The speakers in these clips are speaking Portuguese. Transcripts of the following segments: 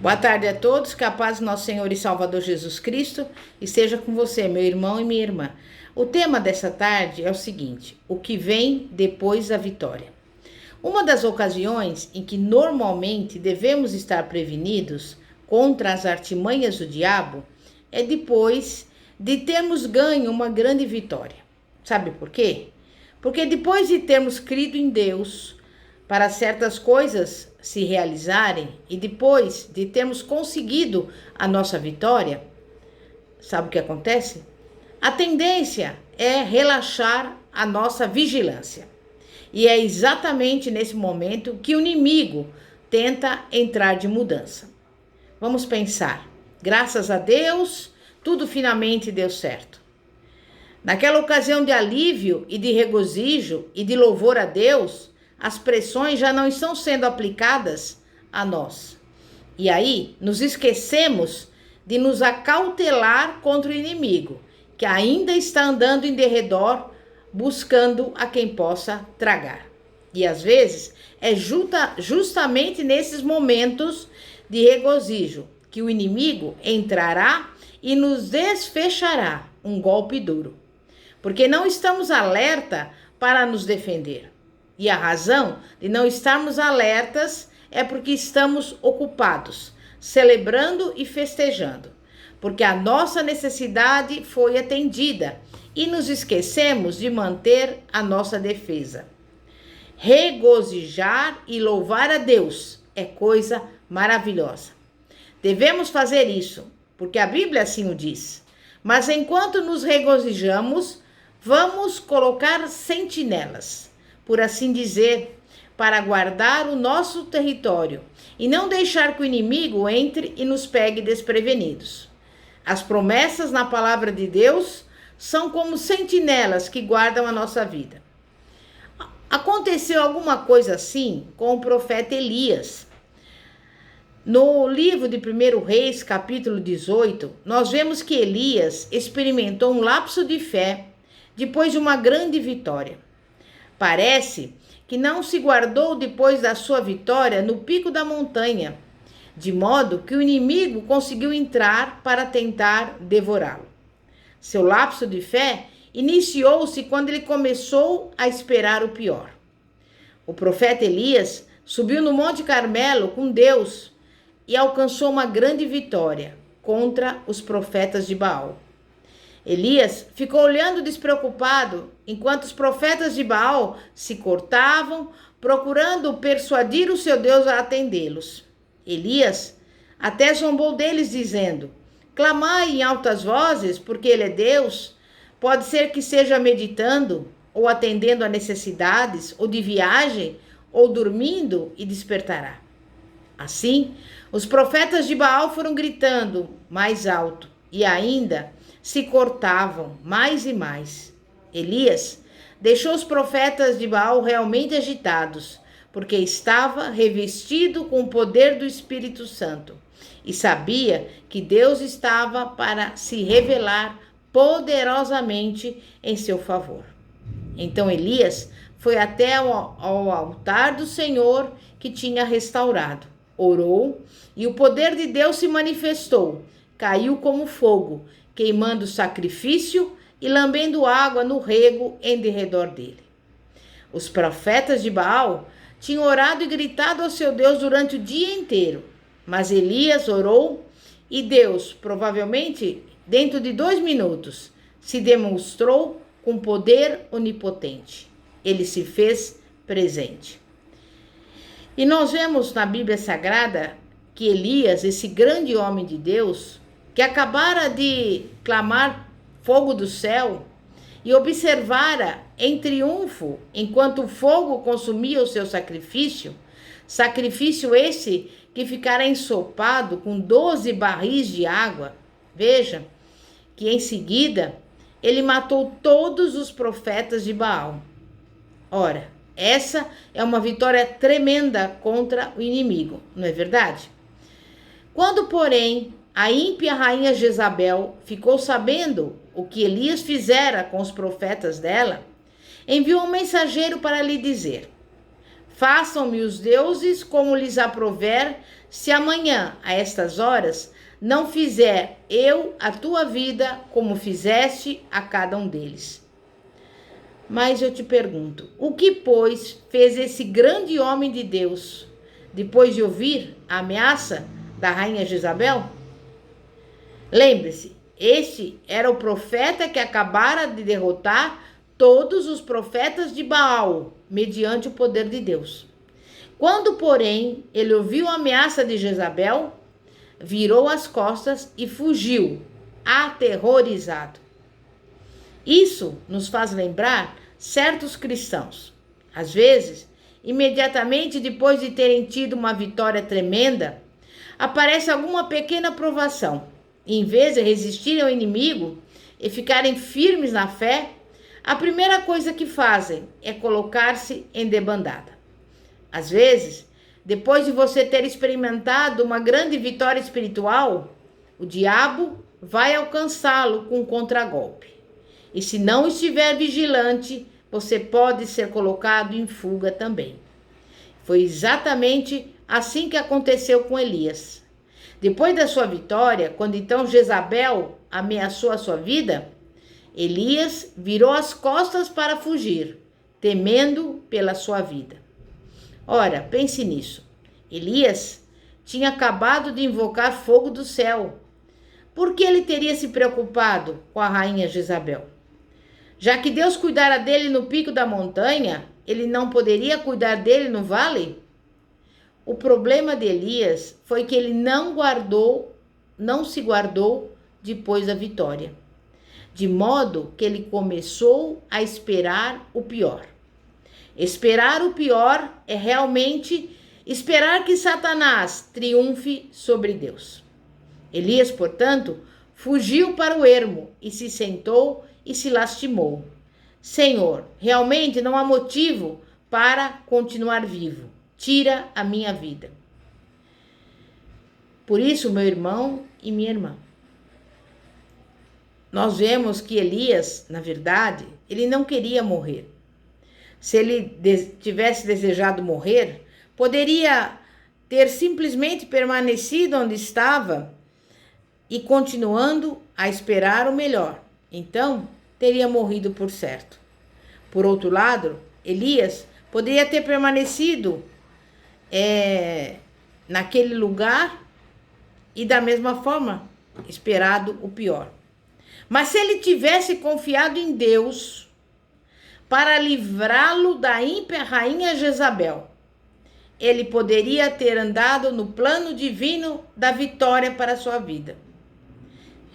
Boa tarde a todos, que a paz do nosso Senhor e Salvador Jesus Cristo esteja com você, meu irmão e minha irmã. O tema dessa tarde é o seguinte: o que vem depois da vitória. Uma das ocasiões em que normalmente devemos estar prevenidos contra as artimanhas do diabo é depois de termos ganho uma grande vitória. Sabe por quê? Porque depois de termos crido em Deus para certas coisas se realizarem e depois de termos conseguido a nossa vitória, sabe o que acontece? A tendência é relaxar a nossa vigilância. E é exatamente nesse momento que o inimigo tenta entrar de mudança. Vamos pensar. Graças a Deus, tudo finalmente deu certo. Naquela ocasião de alívio e de regozijo e de louvor a Deus, as pressões já não estão sendo aplicadas a nós. E aí, nos esquecemos de nos acautelar contra o inimigo, que ainda está andando em derredor, buscando a quem possa tragar. E às vezes, é justamente nesses momentos de regozijo que o inimigo entrará e nos desfechará um golpe duro. Porque não estamos alerta para nos defender. E a razão de não estarmos alertas é porque estamos ocupados, celebrando e festejando, porque a nossa necessidade foi atendida e nos esquecemos de manter a nossa defesa. Regozijar e louvar a Deus é coisa maravilhosa. Devemos fazer isso, porque a Bíblia assim o diz. Mas enquanto nos regozijamos, vamos colocar sentinelas, por assim dizer, para guardar o nosso território e não deixar que o inimigo entre e nos pegue desprevenidos. As promessas na palavra de Deus são como sentinelas que guardam a nossa vida. Aconteceu alguma coisa assim com o profeta Elias. No livro de 1 Reis, capítulo 18, nós vemos que Elias experimentou um lapso de fé depois de uma grande vitória. Parece que não se guardou depois da sua vitória no pico da montanha, de modo que o inimigo conseguiu entrar para tentar devorá-lo. Seu lapso de fé iniciou-se quando ele começou a esperar o pior. O profeta Elias subiu no Monte Carmelo com Deus e alcançou uma grande vitória contra os profetas de Baal. Elias ficou olhando despreocupado enquanto os profetas de Baal se cortavam, procurando persuadir o seu Deus a atendê-los. Elias até zombou deles, dizendo: clamai em altas vozes, porque ele é Deus. Pode ser que seja meditando, ou atendendo a necessidades, ou de viagem, ou dormindo e despertará. Assim, os profetas de Baal foram gritando mais alto e ainda se cortavam mais e mais. Elias deixou os profetas de Baal realmente agitados, porque estava revestido com o poder do Espírito Santo e sabia que Deus estava para se revelar poderosamente em seu favor. Então Elias foi até ao altar do Senhor que tinha restaurado, orou e o poder de Deus se manifestou, caiu como fogo, queimando o sacrifício e lambendo água no rego em derredor dele. Os profetas de Baal tinham orado e gritado ao seu Deus durante o dia inteiro, mas Elias orou e Deus, provavelmente dentro de 2 minutos, se demonstrou com poder onipotente. Ele se fez presente. E nós vemos na Bíblia Sagrada que Elias, esse grande homem de Deus, que acabara de clamar fogo do céu e observara em triunfo enquanto o fogo consumia o seu sacrifício esse que ficara ensopado com 12 barris de água. Veja que em seguida ele matou todos os profetas de Baal. Ora, essa é uma vitória tremenda contra o inimigo, não é verdade? Quando, porém, a ímpia rainha Jezabel ficou sabendo o que Elias fizera com os profetas dela, enviou um mensageiro para lhe dizer: Façam-me os deuses como lhes aprouver, se amanhã, a estas horas, não fizer eu a tua vida como fizeste a cada um deles. Mas eu te pergunto, o que, pois, fez esse grande homem de Deus, depois de ouvir a ameaça da rainha Jezabel? Lembre-se, este era o profeta que acabara de derrotar todos os profetas de Baal, mediante o poder de Deus. Quando, porém, ele ouviu a ameaça de Jezabel, virou as costas e fugiu, aterrorizado. Isso nos faz lembrar certos cristãos. Às vezes, imediatamente depois de terem tido uma vitória tremenda, aparece alguma pequena provação. E, em vez de resistirem ao inimigo e ficarem firmes na fé, a primeira coisa que fazem é colocar-se em debandada. Às vezes, depois de você ter experimentado uma grande vitória espiritual, o diabo vai alcançá-lo com um contragolpe. E se não estiver vigilante, você pode ser colocado em fuga também. Foi exatamente assim que aconteceu com Elias. Depois da sua vitória, quando então Jezabel ameaçou a sua vida, Elias virou as costas para fugir, temendo pela sua vida. Ora, pense nisso. Elias tinha acabado de invocar fogo do céu. Por que ele teria se preocupado com a rainha Jezabel? Já que Deus cuidara dele no pico da montanha, ele não poderia cuidar dele no vale? O problema de Elias foi que ele não se guardou depois da vitória, de modo que ele começou a esperar o pior. Esperar o pior é realmente esperar que Satanás triunfe sobre Deus. Elias, portanto, fugiu para o ermo e se sentou e se lastimou. Senhor, realmente não há motivo para continuar vivo. Tira a minha vida. Por isso, meu irmão e minha irmã, nós vemos que Elias, na verdade, ele não queria morrer. Se ele tivesse desejado morrer, poderia ter simplesmente permanecido onde estava e continuando a esperar o melhor. Então, teria morrido por certo. Por outro lado, Elias poderia ter permanecido naquele lugar e da mesma forma esperado o pior. Mas se ele tivesse confiado em Deus para livrá-lo da ímpia rainha Jezabel, ele poderia ter andado no plano divino da vitória para a sua vida.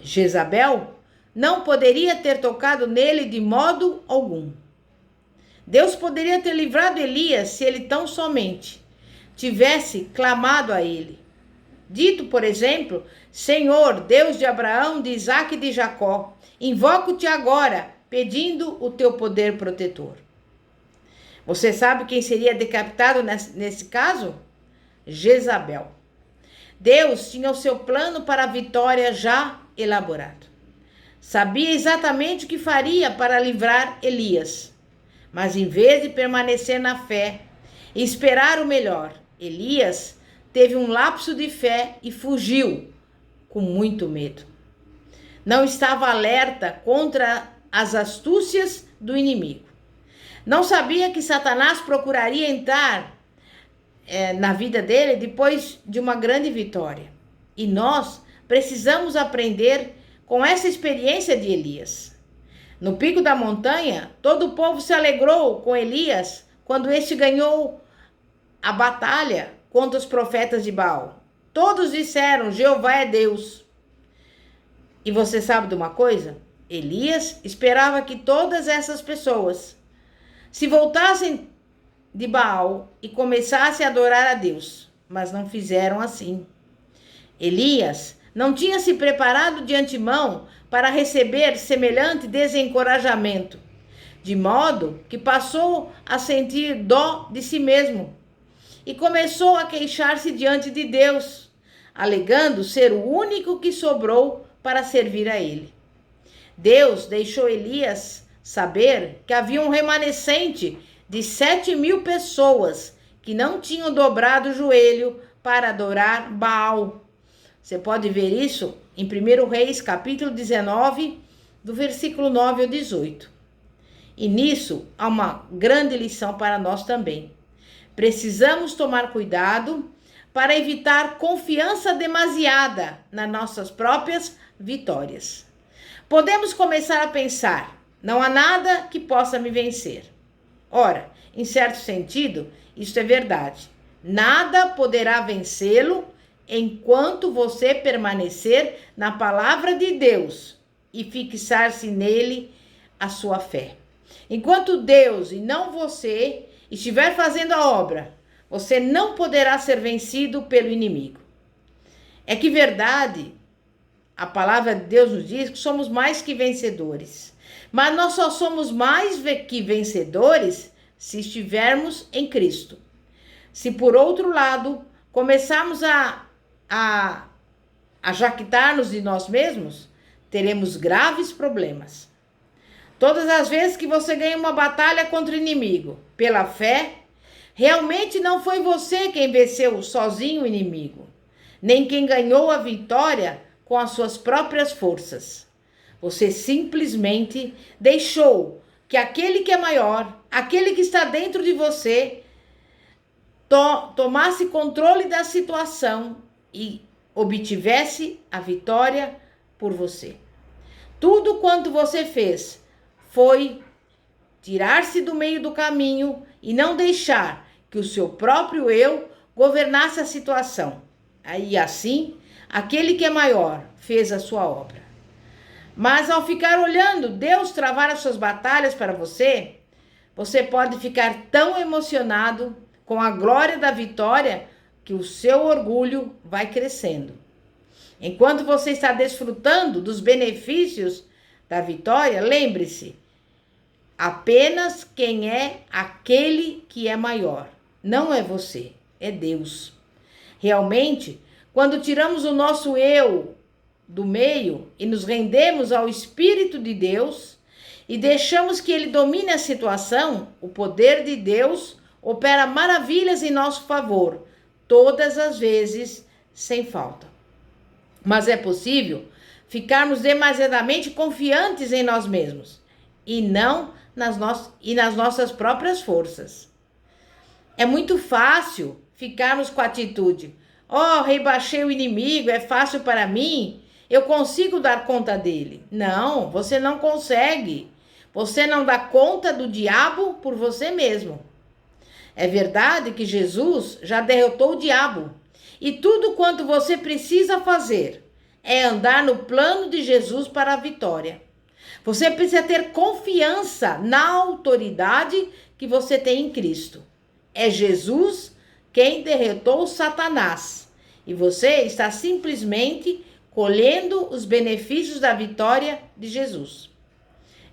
Jezabel não poderia ter tocado nele de modo algum. Deus poderia ter livrado Elias se ele tão somente tivesse clamado a ele. Dito, por exemplo, Senhor, Deus de Abraão, de Isaque e de Jacó, invoco-te agora, pedindo o teu poder protetor. Você sabe quem seria decapitado nesse caso? Jezabel. Deus tinha o seu plano para a vitória já elaborado. Sabia exatamente o que faria para livrar Elias. Mas em vez de permanecer na fé e esperar o melhor, Elias teve um lapso de fé e fugiu com muito medo. Não estava alerta contra as astúcias do inimigo. Não sabia que Satanás procuraria entrar na vida dele depois de uma grande vitória. E nós precisamos aprender com essa experiência de Elias. No pico da montanha, todo o povo se alegrou com Elias quando este ganhou a batalha contra os profetas de Baal. Todos disseram, Jeová é Deus. E você sabe de uma coisa? Elias esperava que todas essas pessoas se voltassem de Baal e começassem a adorar a Deus, mas não fizeram assim. Elias não tinha se preparado de antemão para receber semelhante desencorajamento, de modo que passou a sentir dó de si mesmo e começou a queixar-se diante de Deus, alegando ser o único que sobrou para servir a ele. Deus deixou Elias saber que havia um remanescente de 7.000 pessoas que não tinham dobrado o joelho para adorar Baal. Você pode ver isso em 1 Reis, capítulo 19, do versículo 9 ao 18. E nisso há uma grande lição para nós também. Precisamos tomar cuidado para evitar confiança demasiada nas nossas próprias vitórias. Podemos começar a pensar: não há nada que possa me vencer. Ora, em certo sentido, isso é verdade. Nada poderá vencê-lo enquanto você permanecer na palavra de Deus e fixar-se nele a sua fé. Enquanto Deus e não você estiver fazendo a obra, você não poderá ser vencido pelo inimigo. É que verdade, a palavra de Deus nos diz que somos mais que vencedores. Mas nós só somos mais que vencedores se estivermos em Cristo. Se por outro lado começarmos a jactar-nos de nós mesmos, teremos graves problemas. Todas as vezes que você ganha uma batalha contra o inimigo pela fé, realmente não foi você quem venceu sozinho o inimigo, nem quem ganhou a vitória com as suas próprias forças. Você simplesmente deixou que aquele que é maior, aquele que está dentro de você, tomasse controle da situação e obtivesse a vitória por você. Tudo quanto você fez foi tirar-se do meio do caminho e não deixar que o seu próprio eu governasse a situação. Aí assim, aquele que é maior fez a sua obra. Mas ao ficar olhando Deus travar as suas batalhas para você, você pode ficar tão emocionado com a glória da vitória que o seu orgulho vai crescendo. Enquanto você está desfrutando dos benefícios da vitória, lembre-se, apenas quem é aquele que é maior. Não é você, é Deus. Realmente, quando tiramos o nosso eu do meio e nos rendemos ao Espírito de Deus e deixamos que ele domine a situação, o poder de Deus opera maravilhas em nosso favor, todas as vezes, sem falta. Mas é possível ficarmos demasiadamente confiantes em nós mesmos e não nas nossas próprias forças. É muito fácil ficarmos com a atitude: oh, rebaixei o inimigo, é fácil para mim, eu consigo dar conta dele. Não, você não consegue. Você não dá conta do diabo por você mesmo. É verdade que Jesus já derrotou o diabo. E tudo quanto você precisa fazer é andar no plano de Jesus para a vitória. Você precisa ter confiança na autoridade que você tem em Cristo. É Jesus quem derrotou Satanás. E você está simplesmente colhendo os benefícios da vitória de Jesus.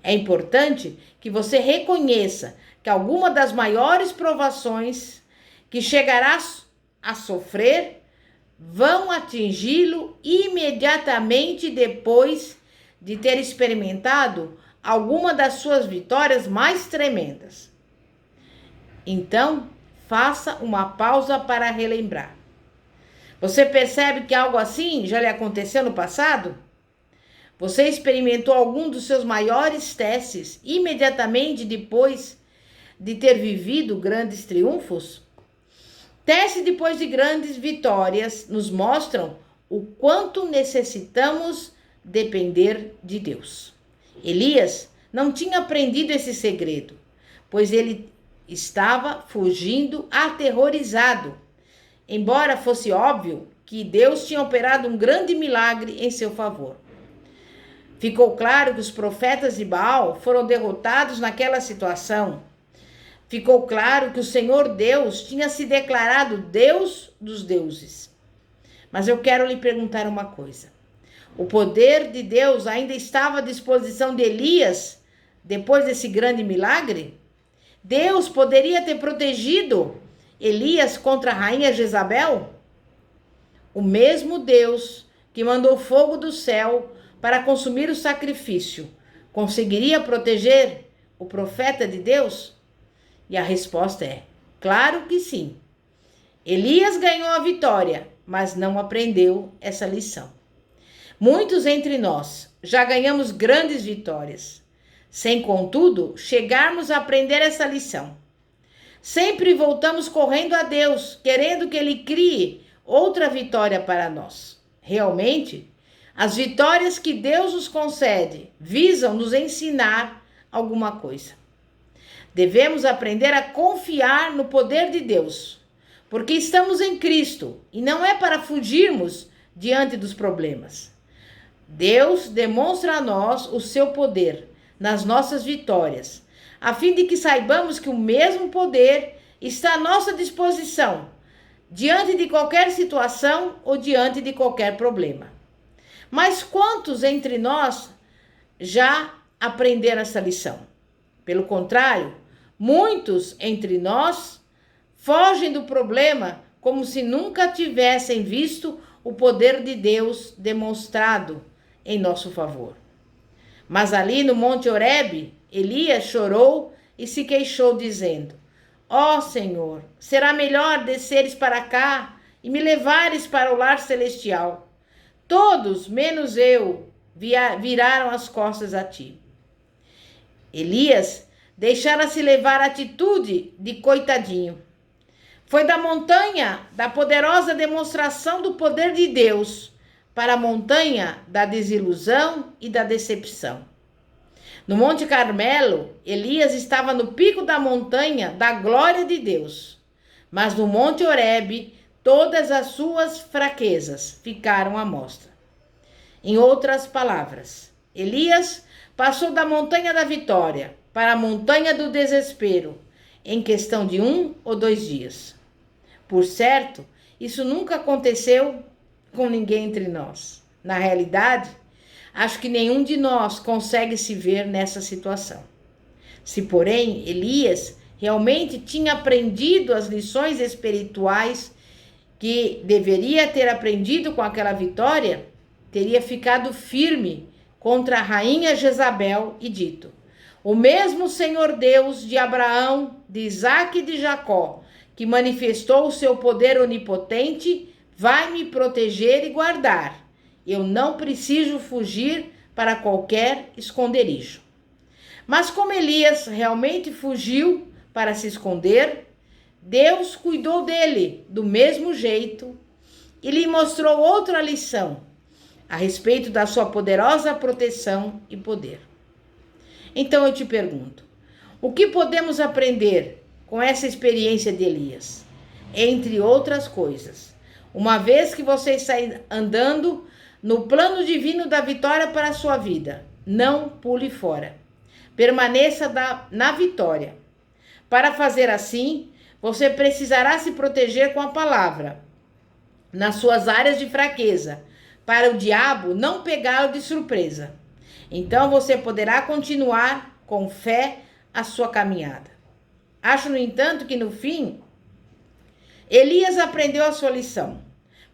É importante que você reconheça que alguma das maiores provações que chegará a sofrer vão atingi-lo imediatamente depois de ter experimentado alguma das suas vitórias mais tremendas. Então, faça uma pausa para relembrar. Você percebe que algo assim já lhe aconteceu no passado? Você experimentou algum dos seus maiores testes imediatamente depois de ter vivido grandes triunfos? Testes depois de grandes vitórias nos mostram o quanto necessitamos depender de Deus. Elias não tinha aprendido esse segredo, pois ele estava fugindo aterrorizado, embora fosse óbvio que Deus tinha operado um grande milagre em seu favor. Ficou claro que os profetas de Baal foram derrotados naquela situação. Ficou claro que o Senhor Deus tinha se declarado Deus dos deuses. Mas eu quero lhe perguntar uma coisa. O poder de Deus ainda estava à disposição de Elias depois desse grande milagre? Deus poderia ter protegido Elias contra a rainha Jezabel? O mesmo Deus que mandou fogo do céu para consumir o sacrifício, conseguiria proteger o profeta de Deus? E a resposta é Claro que sim. Elias ganhou a vitória, mas não aprendeu essa lição. Muitos entre nós já ganhamos grandes vitórias, sem, contudo, chegarmos a aprender essa lição. Sempre voltamos correndo a Deus, querendo que Ele crie outra vitória para nós. Realmente, as vitórias que Deus nos concede visam nos ensinar alguma coisa. Devemos aprender a confiar no poder de Deus, porque estamos em Cristo e não é para fugirmos diante dos problemas. Deus demonstra a nós o seu poder nas nossas vitórias, a fim de que saibamos que o mesmo poder está à nossa disposição, diante de qualquer situação ou diante de qualquer problema. Mas quantos entre nós já aprenderam essa lição? Pelo contrário, muitos entre nós fogem do problema como se nunca tivessem visto o poder de Deus demonstrado em nosso favor. Mas ali no Monte Horebe, Elias chorou e se queixou, dizendo: Ó Senhor, será melhor desceres para cá e me levares para o lar celestial. Todos, menos eu, viraram as costas a ti. Elias deixara-se levar a atitude de coitadinho. Foi da montanha da poderosa demonstração do poder de Deus para a montanha da desilusão e da decepção. No Monte Carmelo, Elias estava no pico da montanha da glória de Deus, mas no Monte Horebe, todas as suas fraquezas ficaram à mostra. Em outras palavras, Elias passou da montanha da vitória para a montanha do desespero em questão de 1 ou 2 dias. Por certo, isso nunca aconteceu com ninguém entre nós. Na realidade, acho que nenhum de nós consegue se ver nessa situação. Se, porém, Elias realmente tinha aprendido as lições espirituais que deveria ter aprendido com aquela vitória, teria ficado firme contra a rainha Jezabel e dito: o mesmo Senhor Deus de Abraão, de Isaque e de Jacó, que manifestou o seu poder onipotente, vai me proteger e guardar. Eu não preciso fugir para qualquer esconderijo. Mas como Elias realmente fugiu para se esconder, Deus cuidou dele do mesmo jeito e lhe mostrou outra lição a respeito da sua poderosa proteção e poder. Então eu te pergunto, o que podemos aprender com essa experiência de Elias? Entre outras coisas, uma vez que você está andando no plano divino da vitória para a sua vida, não pule fora. Permaneça na vitória. Para fazer assim, você precisará se proteger com a palavra nas suas áreas de fraqueza, para o diabo não pegá-lo de surpresa. Então você poderá continuar com fé a sua caminhada. Acho, no entanto, que no fim, Elias aprendeu a sua lição,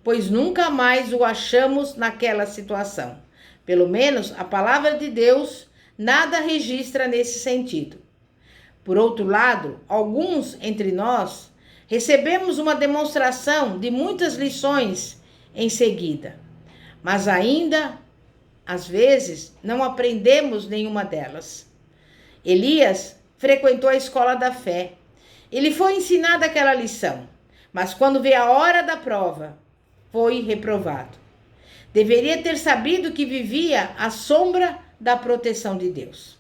pois nunca mais o achamos naquela situação. Pelo menos a palavra de Deus nada registra nesse sentido. Por outro lado, alguns entre nós recebemos uma demonstração de muitas lições em seguida, mas ainda, às vezes, não aprendemos nenhuma delas. Elias frequentou a escola da fé. Ele foi ensinado aquela lição, mas quando veio a hora da prova, foi reprovado. Deveria ter sabido que vivia à sombra da proteção de Deus.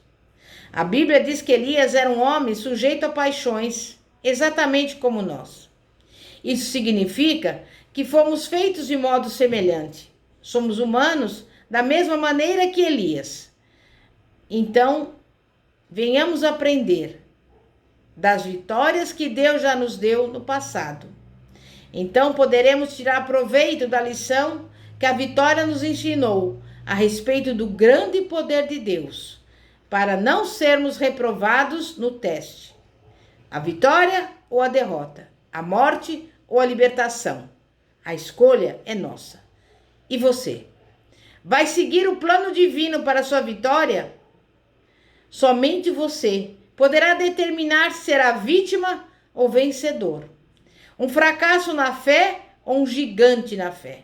A Bíblia diz que Elias era um homem sujeito a paixões, exatamente como nós. Isso significa que fomos feitos de modo semelhante. Somos humanos da mesma maneira que Elias. Então, venhamos aprender das vitórias que Deus já nos deu no passado. Então, poderemos tirar proveito da lição que a vitória nos ensinou a respeito do grande poder de Deus, para não sermos reprovados no teste. A vitória ou a derrota, a morte ou a libertação. A escolha é nossa. E você? Vai seguir o plano divino para a sua vitória? Somente você poderá determinar se será vítima ou vencedor? Um fracasso na fé ou um gigante na fé?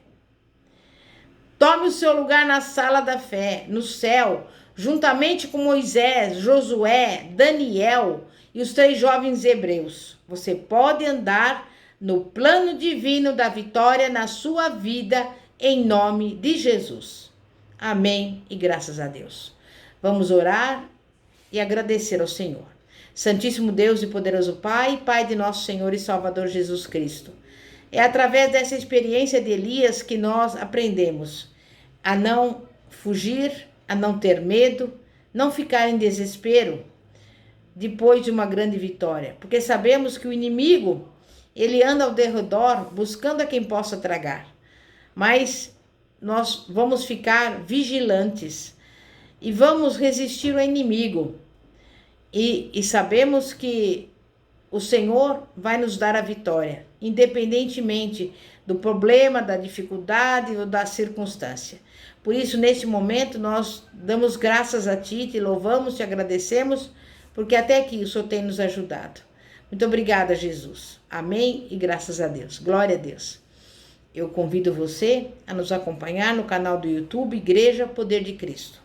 Tome o seu lugar na sala da fé, no céu, juntamente com Moisés, Josué, Daniel e os 3 jovens hebreus. Você pode andar no plano divino da vitória na sua vida, em nome de Jesus. Amém e graças a Deus. Vamos orar e agradecer ao Senhor. Santíssimo Deus e poderoso Pai, Pai de nosso Senhor e Salvador Jesus Cristo. É através dessa experiência de Elias que nós aprendemos a não fugir, a não ter medo, não ficar em desespero depois de uma grande vitória, porque sabemos que o inimigo, ele anda ao derredor buscando a quem possa tragar, mas nós vamos ficar vigilantes e vamos resistir ao inimigo e sabemos que o Senhor vai nos dar a vitória, independentemente do problema, da dificuldade ou da circunstância. Por isso, neste momento, nós damos graças a Ti, te louvamos, te agradecemos, porque até aqui o Senhor tem nos ajudado. Muito obrigada, Jesus. Amém e graças a Deus. Glória a Deus. Eu convido você a nos acompanhar no canal do YouTube Igreja Poder de Cristo.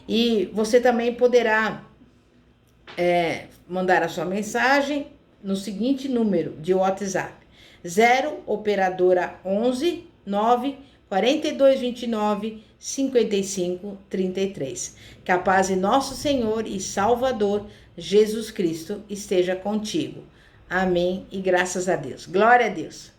E você também poderá mandar a sua mensagem no seguinte número de WhatsApp: 0 operadora 11 9 4229 5533. Que a paz de nosso Senhor e Salvador Jesus Cristo esteja contigo. Amém e graças a Deus. Glória a Deus.